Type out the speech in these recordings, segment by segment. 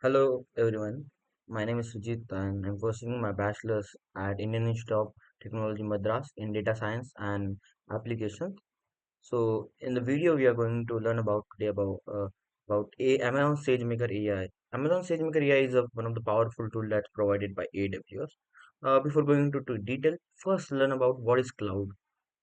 Hello everyone, my name is Sujit and I'm pursuing my bachelor's at Indian Institute of Technology Madras in data science and applications. So in the video we are going to learn about today about Amazon SageMaker AI. Amazon SageMaker AI is one of the powerful tool that's provided by AWS. Before going into detail, first learn about what is cloud.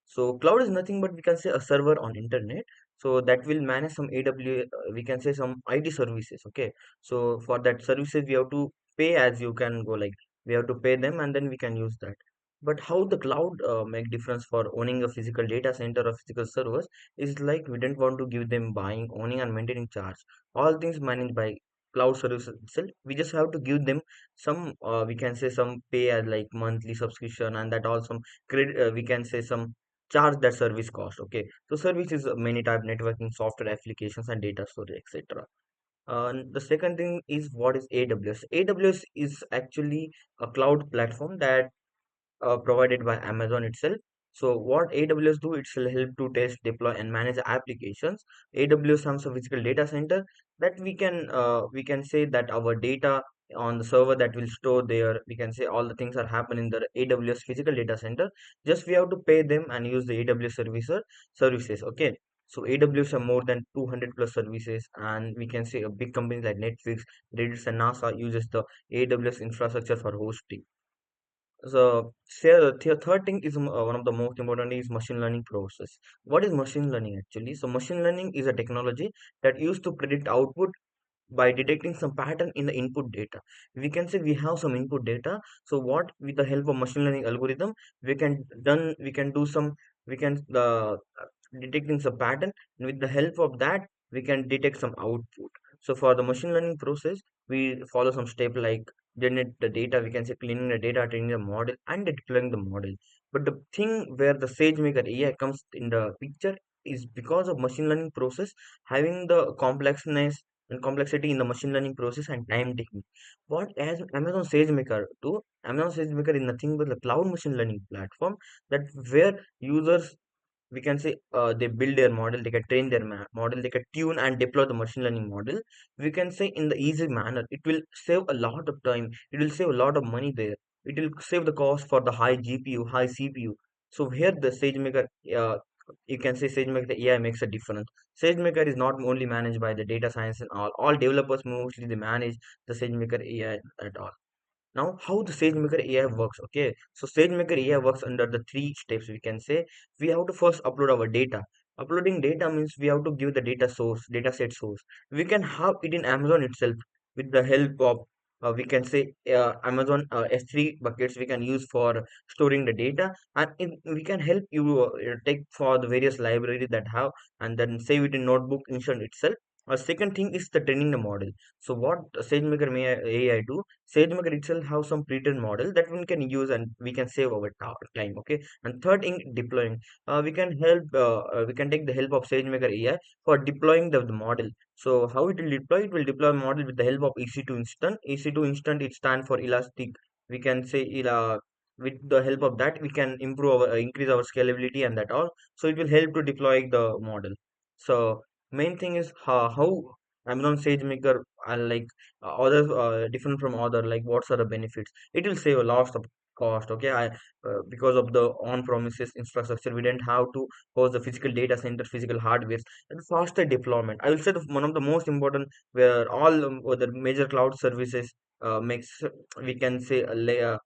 So cloud is nothing but we can say a server on internet. So that will manage some AWS, we can say some IT services. Okay. So for that services we have to pay as you can go like we have to pay them and then we can use that. But how the cloud make difference for owning a physical data center or physical servers is like we don't want to give them buying, owning and maintaining charge. All things managed by cloud services itself. We just have to give them some we can say some pay as like monthly subscription and that also credit we can say some charge that service cost. Okay, so service is many type networking software applications and data storage, etc. The second thing is what is AWS is actually a cloud platform that provided by Amazon itself. So what AWS do, it will help to test, deploy, and manage applications. AWS has a physical data center that we can say that our data on the server that will store there. We can say all the things are happen in the AWS physical data center. Just we have to pay them and use the AWS services. Okay. So AWS have more than 200 plus services, and we can say a big companies like Netflix, Reddit, and NASA uses the AWS infrastructure for hosting. So, the third thing is one of the most important is machine learning process. What is machine learning actually? So, machine learning is a technology that used to predict output by detecting some pattern in the input data. We can say we have some input data. So, what with the help of machine learning algorithm, we can do some we can detecting some pattern, and with the help of that, we can detect some output. So, for the machine learning process, we follow some step like generate the data, we can say cleaning the data, training the model, and deploying the model. But the thing where the SageMaker AI comes in the picture is because of machine learning process having the complexness and complexity in the machine learning process and time taking. What as Amazon SageMaker do? Amazon SageMaker is nothing but the cloud machine learning platform that where users we can say they build their model, they can train their model, they can tune and deploy the machine learning model. We can say in the easy manner, it will save a lot of time, it will save a lot of money there, it will save the cost for the high GPU, high CPU. So here the SageMaker, you can say SageMaker the AI makes a difference. SageMaker is not only managed by the data science and all developers mostly they manage the SageMaker AI at all. Now, how the SageMaker AI works? Okay, so SageMaker AI works under the three steps. We can say we have to first upload our data. Uploading data means we have to give the data source, data set source. We can have it in Amazon itself with the help of we can say Amazon S3 buckets we can use for storing the data, and we can help you take for the various libraries that have and then save it in notebook instant itself. A second thing is the training the model. So what SageMaker may AI do? SageMaker itself have some pre-trained model that we can use and we can save our time. Okay. And third thing, deploying. We can take the help of SageMaker AI for deploying the model. So how it will deploy? It will deploy model with the help of EC2 instant. EC2 instant it stands for elastic. We can say with the help of that we can improve our increase our scalability and that all. So it will help to deploy the model. So main thing is how Amazon SageMaker and like other different from other like what's are the benefits? It will save a lot of cost. Okay, because of the on-premises infrastructure, we didn't have to host the physical data center, physical hardware, and faster deployment. I will say one of the most important where all the major cloud services makes we can say a layer.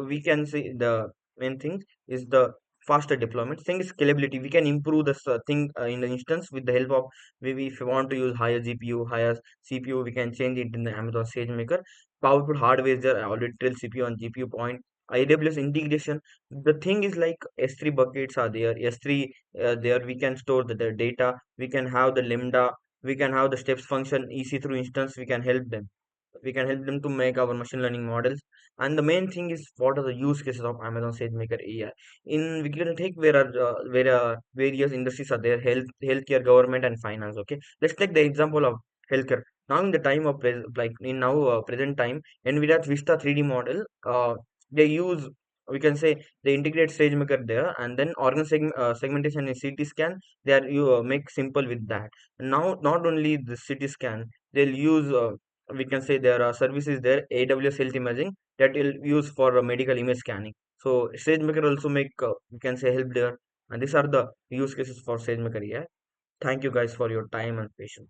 We can say the main thing is the faster deployment. Thing is scalability. We can improve this thing in the instance with the help of maybe if you want to use higher GPU, higher CPU, we can change it in the Amazon SageMaker. Powerful hardware is there. I already tell CPU and GPU point. AWS integration. The thing is like S3 buckets are there. S3 there we can store the data. We can have the lambda. We can have the steps function EC through instance. We can help them to make our machine learning models. And the main thing is what are the use cases of Amazon SageMaker AI. In we can take where various industries are there, healthcare, government, and finance. Okay, let's take the example of healthcare. Now in the time of like in now present time, NVIDIA's Vista 3D model, they use we can say they integrate SageMaker there, and then segmentation in CT scan. They are you make simple with that. Now not only the CT scan, they'll use we can say there are services there, AWS health imaging, that will use for medical image scanning. So SageMaker also make we can say help there, and these are the use cases for SageMaker. Yeah, thank you guys for your time and patience.